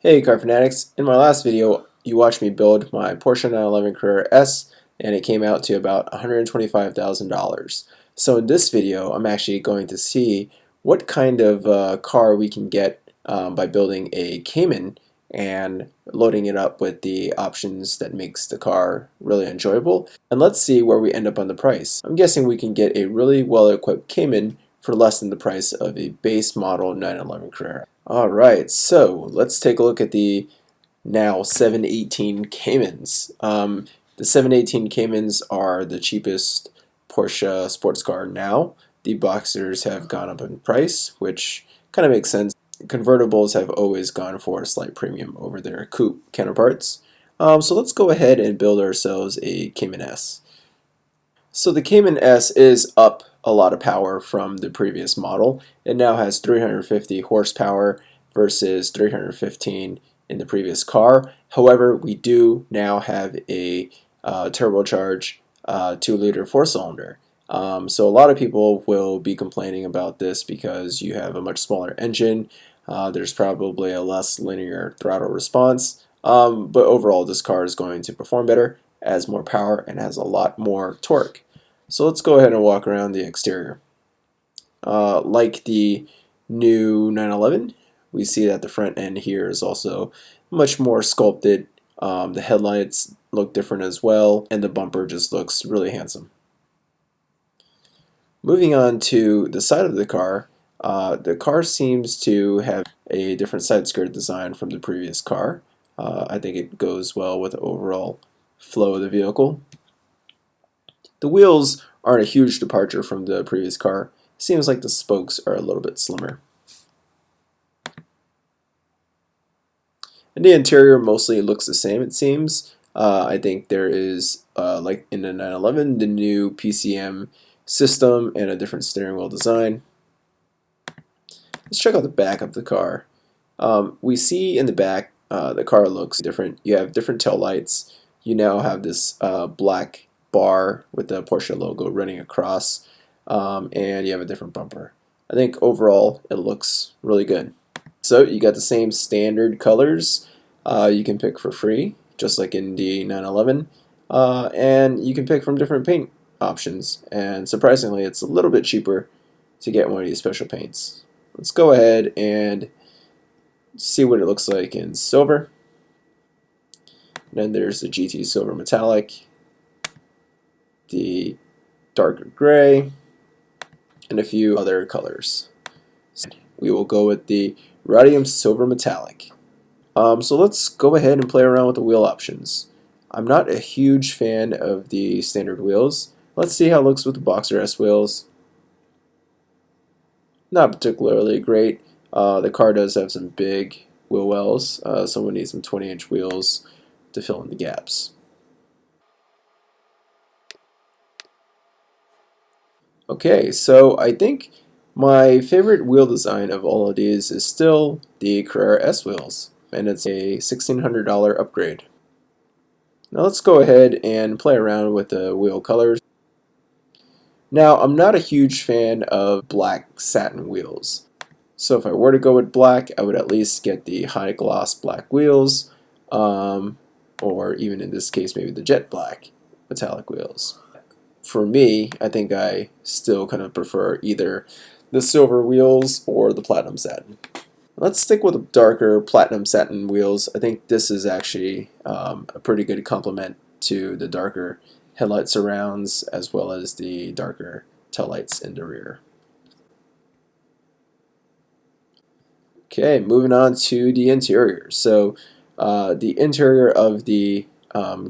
Hey car fanatics, in my last video you watched me build my Porsche 911 Carrera S and it came out to about $125,000. So in this video I'm actually going to see what kind of car we can get by building a Cayman and loading it up with the options that makes the car really enjoyable. And let's see where we end up on the price. I'm guessing we can get a really well equipped Cayman for less than the price of a base model 911 Carrera. Alright, so let's take a look at the now 718 Caymans. The 718 Caymans are the cheapest Porsche sports car now. The Boxers have gone up in price, which kind of makes sense. Convertibles have always gone for a slight premium over their coupe counterparts. So let's go ahead and build ourselves a Cayman S. So the Cayman S is up a lot of power from the previous model. It now has 350 horsepower versus 315 in the previous car. However, we do now have a turbocharged 2-liter 4-cylinder. So a lot of people will be complaining about this because you have a much smaller engine. There's probably a less linear throttle response. But overall, this car is going to perform better, has more power, and has a lot more torque. So let's go ahead and walk around the exterior. Like the new 911, we see that the front end here is also much more sculpted. The headlights look different as well, and the bumper just looks really handsome. Moving on to the side of the car seems to have a different side skirt design from the previous car. I think it goes well with the overall flow of the vehicle. The wheels aren't a huge departure from the previous car. Seems like the spokes are a little bit slimmer. And the interior mostly looks the same, it seems. I think there is, like in the 911, the new PCM system and a different steering wheel design. Let's check out the back of the car. We see in the back the car looks different. You have different tail lights. You now have this black bar with the Porsche logo running across, and you have a different bumper. I think overall it looks really good. So you got the same standard colors you can pick for free, just like in the 911, and you can pick from different paint options, and surprisingly it's a little bit cheaper to get one of these special paints. Let's go ahead and see what it looks like in silver. And then there's the GT Silver Metallic, the darker gray, and a few other colors. We will go with the Rhodium Silver Metallic. So let's go ahead and play around with the wheel options. I'm not a huge fan of the standard wheels. Let's see how it looks with the Boxer S wheels. Not particularly great. The car does have some big wheel wells, so we need some 20-inch wheels to fill in the gaps. Okay, so I think my favorite wheel design of all of these is still the Carrera S wheels, and it's a $1,600 upgrade. Now let's go ahead and play around with the wheel colors. Now, I'm not a huge fan of black satin wheels. So if I were to go with black, I would at least get the high gloss black wheels, or even in this case, maybe the jet black metallic wheels. For me, I think I still kind of prefer either the silver wheels or the platinum satin. Let's stick with the darker platinum satin wheels. I think this is actually a pretty good complement to the darker headlight surrounds as well as the darker tail lights in the rear. Okay, moving on to the interior. So the interior of the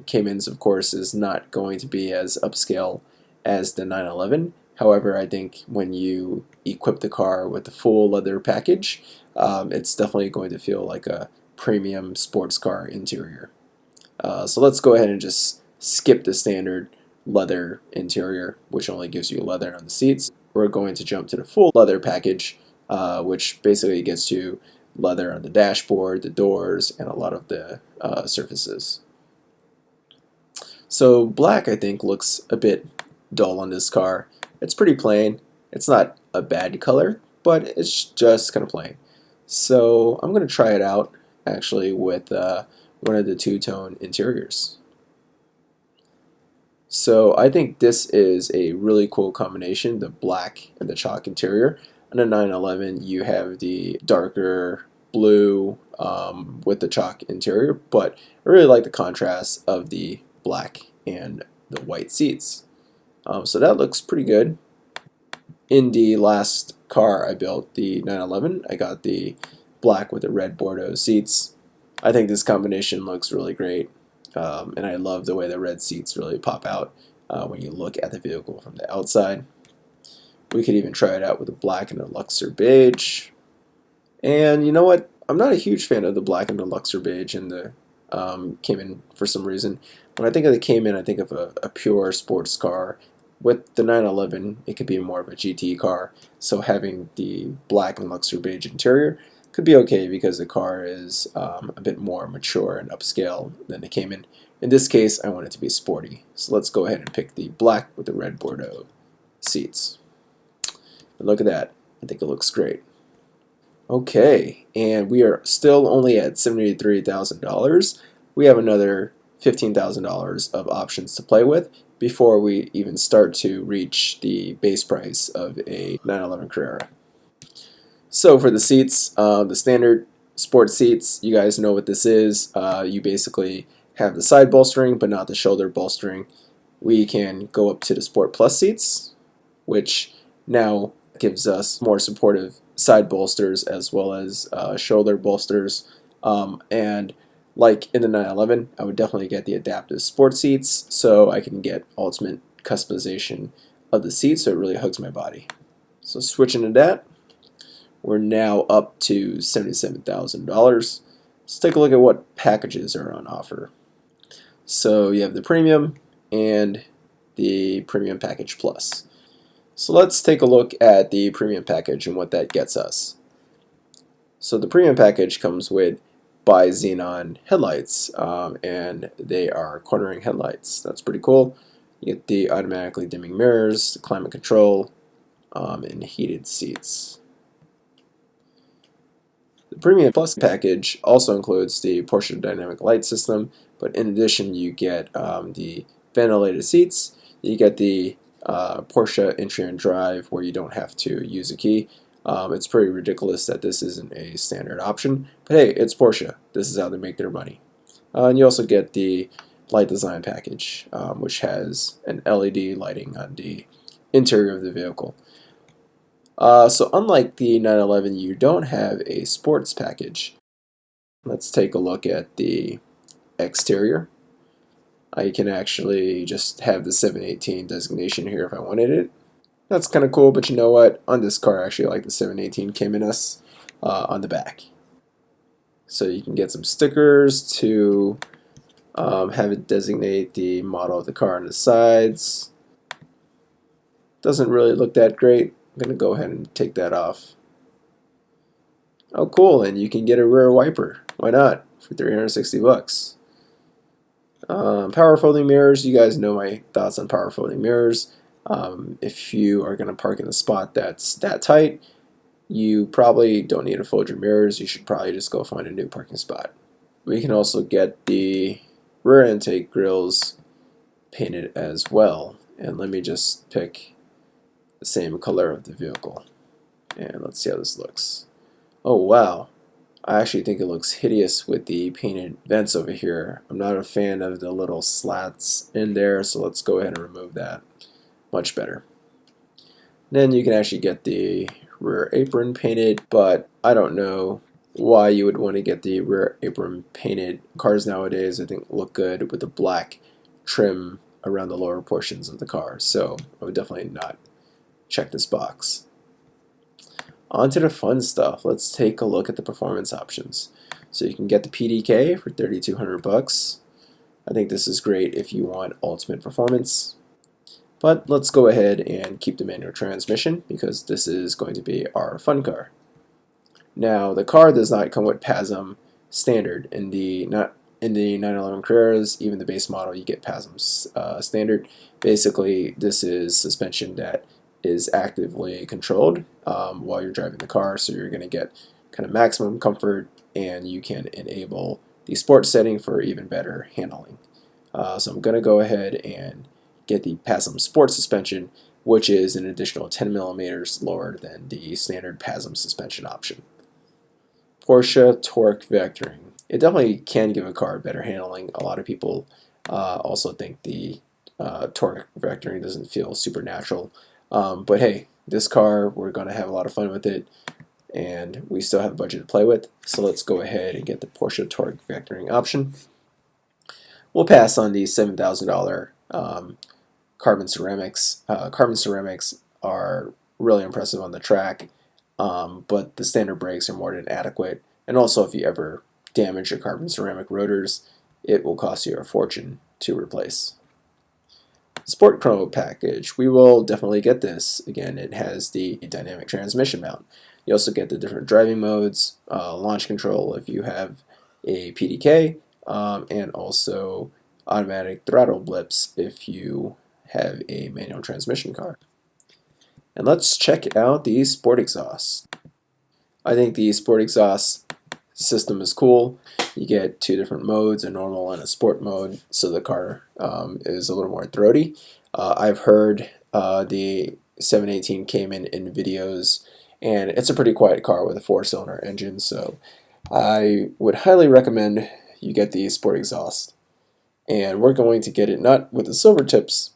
Caymans, of course, is not going to be as upscale as the 911. However, I think when you equip the car with the full leather package, it's definitely going to feel like a premium sports car interior. So let's go ahead and just skip the standard leather interior, which only gives you leather on the seats. We're going to jump to the full leather package, which basically gets you leather on the dashboard, the doors, and a lot of the surfaces. So black, I think, looks a bit dull on this car. It's pretty plain. It's not a bad color, but it's just kind of plain. So I'm going to try it out actually with one of the two-tone interiors. So I think this is a really cool combination, the black and the chalk interior. On the 911, you have the darker blue with the chalk interior, but I really like the contrast of the black and the white seats. So that looks pretty good. In the last car I built, the 911, I got the black with the red Bordeaux seats. I think this combination looks really great, and I love the way the red seats really pop out when you look at the vehicle from the outside. We could even try it out with the black and the Luxor beige. And you know what? I'm not a huge fan of the black and the Luxor beige and the Cayman for some reason. When I think of the Cayman, I think of a pure sports car. With the 911, it could be more of a GT car. So having the black and Luxor beige interior could be okay because the car is a bit more mature and upscale than the Cayman. In this case, I want it to be sporty. So let's go ahead and pick the black with the red Bordeaux seats. And look at that. I think it looks great. Okay, and we are still only at $73,000. We have another $15,000 of options to play with before we even start to reach the base price of a 911 Carrera. So for the seats, the standard sports seats, you guys know what this is. You basically have the side bolstering but not the shoulder bolstering. We can go up to the Sport Plus seats, which now gives us more supportive side bolsters as well as shoulder bolsters. And like in the 911, I would definitely get the adaptive sport seats so I can get ultimate customization of the seat so it really hugs my body. So switching to that, we're now up to $77,000. Let's take a look at what packages are on offer. So you have the Premium and the Premium Package Plus. So let's take a look at the Premium Package and what that gets us. So the Premium Package comes with bi-xenon headlights, and they are cornering headlights. That's pretty cool. You get the automatically dimming mirrors, the climate control, and heated seats. The Premium Plus package also includes the Porsche dynamic light system, but in addition you get the ventilated seats, you get the Porsche entry and drive where you don't have to use a key. It's pretty ridiculous that this isn't a standard option, but hey, it's Porsche. This is how they make their money. And you also get the light design package, which has an LED lighting on the interior of the vehicle. So unlike the 911, you don't have a sports package. Let's take a look at the exterior. I can actually just have the 718 designation here if I wanted it. That's kind of cool, but you know what? On this car, I actually like the 718 Cayman S on the back. So you can get some stickers to have it designate the model of the car on the sides. Doesn't really look that great. I'm going to go ahead and take that off. Oh, cool, and you can get a rear wiper. Why not? For 360 bucks. Power folding mirrors, you guys know my thoughts on power folding mirrors. If you are going to park in a spot that's that tight, you probably don't need to fold your mirrors. You should probably just go find a new parking spot. We can also get the rear intake grills painted as well. And let me just pick the same color of the vehicle. And let's see how this looks. Oh wow, I actually think it looks hideous with the painted vents over here. I'm not a fan of the little slats in there, so let's go ahead and remove that. Much better. Then you can actually get the rear apron painted, but I don't know why you would want to get the rear apron painted. Cars nowadays I think look good with the black trim around the lower portions of the car, so I would definitely not check this box. On to the fun stuff. Let's take a look at the performance options. So you can get the PDK for 3,200 bucks. I think this is great if you want ultimate performance. But let's go ahead and keep the manual transmission because this is going to be our fun car. Now the car does not come with PASM standard. In the 911 Carreras, even the base model, you get PASM standard. Basically, this is suspension that is actively controlled while you're driving the car, so you're going to get kind of maximum comfort, and you can enable the sport setting for even better handling. So I'm going to go ahead and get the PASM Sport suspension, which is an additional 10 millimeters lower than the standard PASM suspension option. Porsche torque vectoring. It definitely can give a car better handling. A lot of people also think the torque vectoring doesn't feel supernatural. But hey, this car, we're going to have a lot of fun with it, and we still have a budget to play with. So let's go ahead and get the Porsche torque vectoring option. We'll pass on the $7,000 carbon ceramics. Carbon ceramics are really impressive on the track, but the standard brakes are more than adequate. And also, if you ever damage your carbon ceramic rotors, it will cost you a fortune to replace. Sport Chrono package. We will definitely get this. Again, it has the dynamic transmission mount. You also get the different driving modes, launch control if you have a PDK, and also automatic throttle blips if you have a manual transmission car. And let's check out the sport exhaust. I think the sport exhaust system is cool. You get two different modes, a normal and a sport mode, so the car is a little more throaty. I've heard the 718 Cayman in videos, and it's a pretty quiet car with a 4-cylinder engine, so I would highly recommend you get the sport exhaust. And we're going to get it not with the silver tips,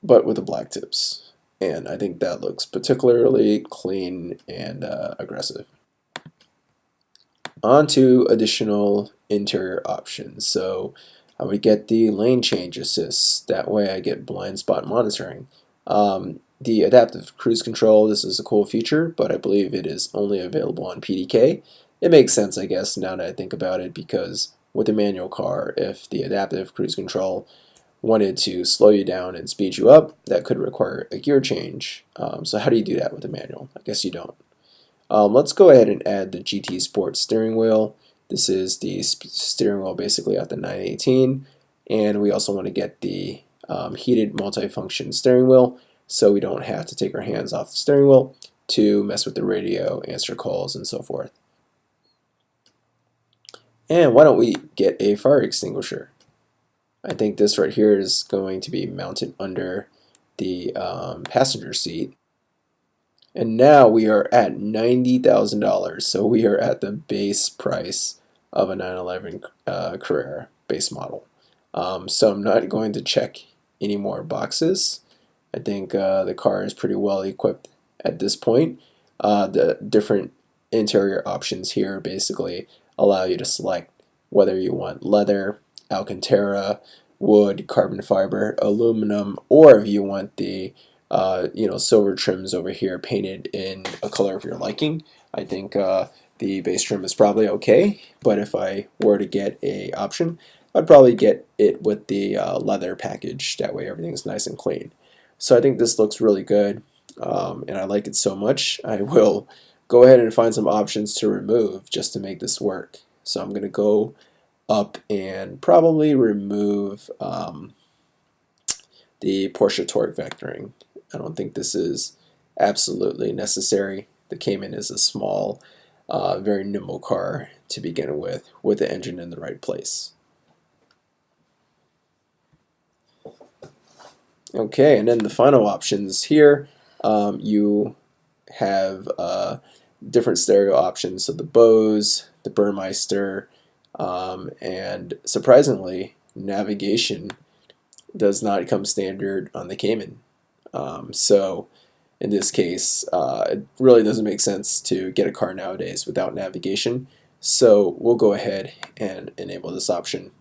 but with the black tips. And I think that looks particularly clean and aggressive. On to additional interior options. So I would get the lane change assist. That way I get blind spot monitoring. The adaptive cruise control, this is a cool feature, but I believe it is only available on PDK. It makes sense, I guess, now that I think about it, because with a manual car, if the adaptive cruise control wanted to slow you down and speed you up, that could require a gear change. So how do you do that with a manual? I guess you don't. Let's go ahead and add the GT Sport steering wheel. This is the steering wheel basically at the 918, and we also want to get the heated multifunction steering wheel, so we don't have to take our hands off the steering wheel to mess with the radio, answer calls, and so forth. And why don't we get a fire extinguisher? I think this right here is going to be mounted under the passenger seat. And now we are at $90,000, so we are at the base price of a 911 Carrera base model. So I'm not going to check any more boxes. I think the car is pretty well equipped at this point. The different interior options here basically allow you to select whether you want leather, Alcantara, wood, carbon fiber, aluminum, or if you want the silver trims over here painted in a color of your liking. I think the base trim is probably okay, but if I were to get a option, I'd probably get it with the leather package. That way everything's nice and clean. So I think this looks really good, and I like it so much, I will go ahead and find some options to remove just to make this work. So I'm going to go up and probably remove the Porsche torque vectoring. I don't think this is absolutely necessary. The Cayman is a small, very nimble car to begin with the engine in the right place. Okay, and then the final options here, you have different stereo options, so the Bose, the Burmeister, and surprisingly, navigation does not come standard on the Cayman. So in this case, it really doesn't make sense to get a car nowadays without navigation. So we'll go ahead and enable this option.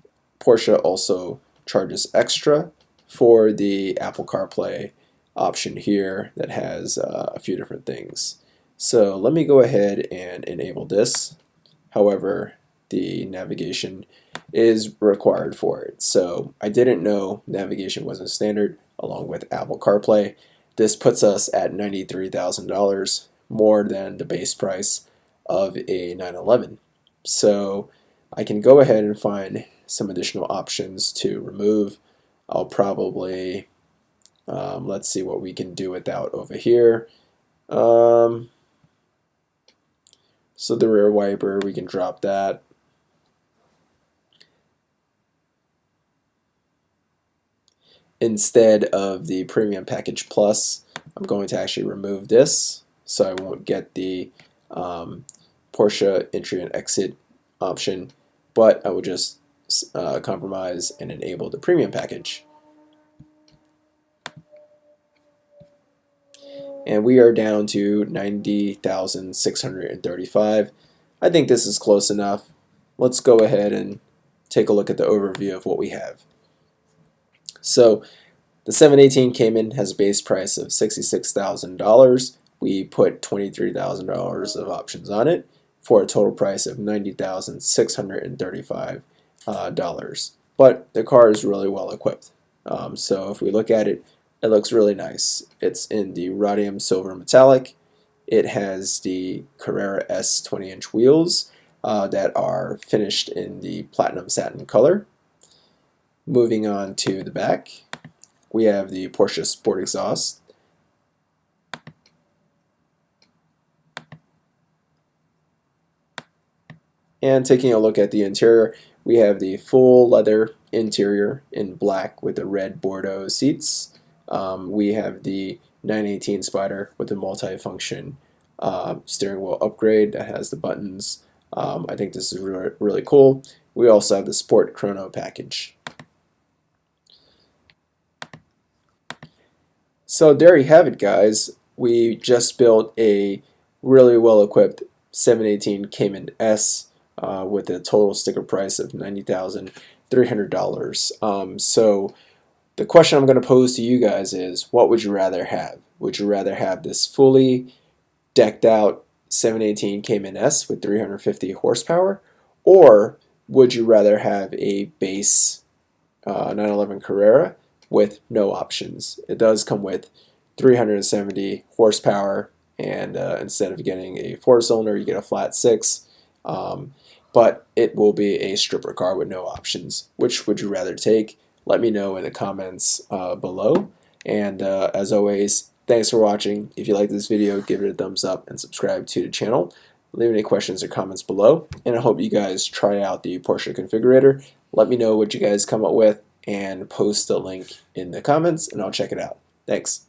Porsche also charges extra for the Apple CarPlay option here that has a few different things. So let me go ahead and enable this. However, the navigation is required for it. So I didn't know navigation wasn't standard along with Apple CarPlay. This puts us at $93,000, more than the base price of a 911. So I can go ahead and find some additional options to remove. I'll probably, let's see what we can do without over here. So the rear wiper, we can drop that. Instead of the Premium Package Plus, I'm going to actually remove this so I won't get the Porsche entry and exit option, but I will just compromise and enable the Premium Package. And we are down to 90,635. I think this is close enough. Let's go ahead and take a look at the overview of what we have. So the 718 Cayman has a base price of $66,000. We put $23,000 of options on it for a total price of $90,635. But the car is really well equipped. So if we look at it, it looks really nice. It's in the rhodium silver metallic. It has the Carrera S 20-inch wheels that are finished in the platinum satin color. Moving on to the back, we have the Porsche Sport exhaust. And taking a look at the interior, we have the full leather interior in black with the red Bordeaux seats. We have the 918 Spider with the multi-function steering wheel upgrade that has the buttons. I think this is really cool. We also have the Sport Chrono package. So there you have it, guys. We just built a really well-equipped 718 Cayman S with a total sticker price of $90,300. So the question I'm going to pose to you guys is, what would you rather have? Would you rather have this fully decked out 718 Cayman S with 350 horsepower, or would you rather have a base 911 Carrera with no options? It does come with 370 horsepower, and instead of getting a 4-cylinder, you get a flat 6. But it will be a stripper car with no options. Which would you rather take? Let me know in the comments below. And as always, thanks for watching. If you like this video, give it a thumbs up and subscribe to the channel. Leave any questions or comments below. And I hope you guys try out the Porsche configurator. Let me know what you guys come up with and post the link in the comments, and I'll check it out. Thanks.